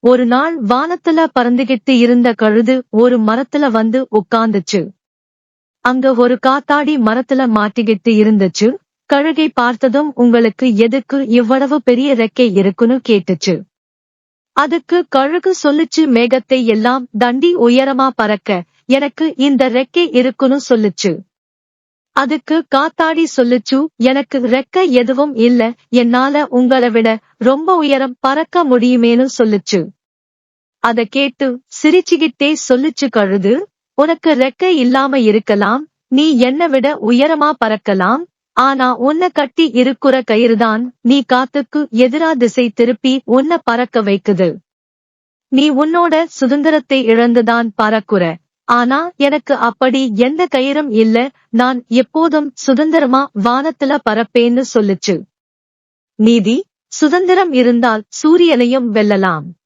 ஒரு நாள் வானத்துல பறந்துகிட்டு இருந்த கழுது ஒரு மரத்துல வந்து உட்கார்ந்துச்சு. அங்க ஒரு காத்தாடி மரத்துல மாட்டிக்கிட்டு இருந்துச்சு. கழுகை பார்த்ததும் உங்களுக்கு எதுக்கு இவ்வளவு பெரிய ரெக்கை இருக்குன்னு கேட்டுச்சு. அதுக்கு கழுகு சொல்லுச்சு, மேகத்தை எல்லாம் தண்டி உயரமா பறக்க எனக்கு இந்த ரெக்கை இருக்குன்னு சொல்லுச்சு. அதுக்கு காத்தாடி சொல்லுச்சு, எனக்கு ரெக்க எதுவும் இல்ல, என்னால உங்களை விட ரொம்ப உயரம் பறக்க முடியுமேன்னு சொல்லுச்சு. அத கேட்டு சிரிச்சுக்கிட்டே சொல்லுச்சு கழுது, உனக்கு ரெக்கை இல்லாம இருக்கலாம், நீ என்னை விட உயரமா பறக்கலாம், ஆனா உன்னை கட்டி இருக்குற கயிறுதான் நீ காத்துக்கு எதிரா திசை திருப்பி உன்னை பறக்க வைக்குது. நீ உன்னோட சுதந்திரத்தை இழந்துதான் பறக்குற. ஆனா எனக்கு அப்படி எந்த கயிறும் இல்ல, நான் எப்போதும் சுதந்திரமா வானத்துல பறப்பேன்னு சொல்லுச்சு. நீதி: சுதந்திரம் இருந்தால் சூரியனையும் வெல்லலாம்.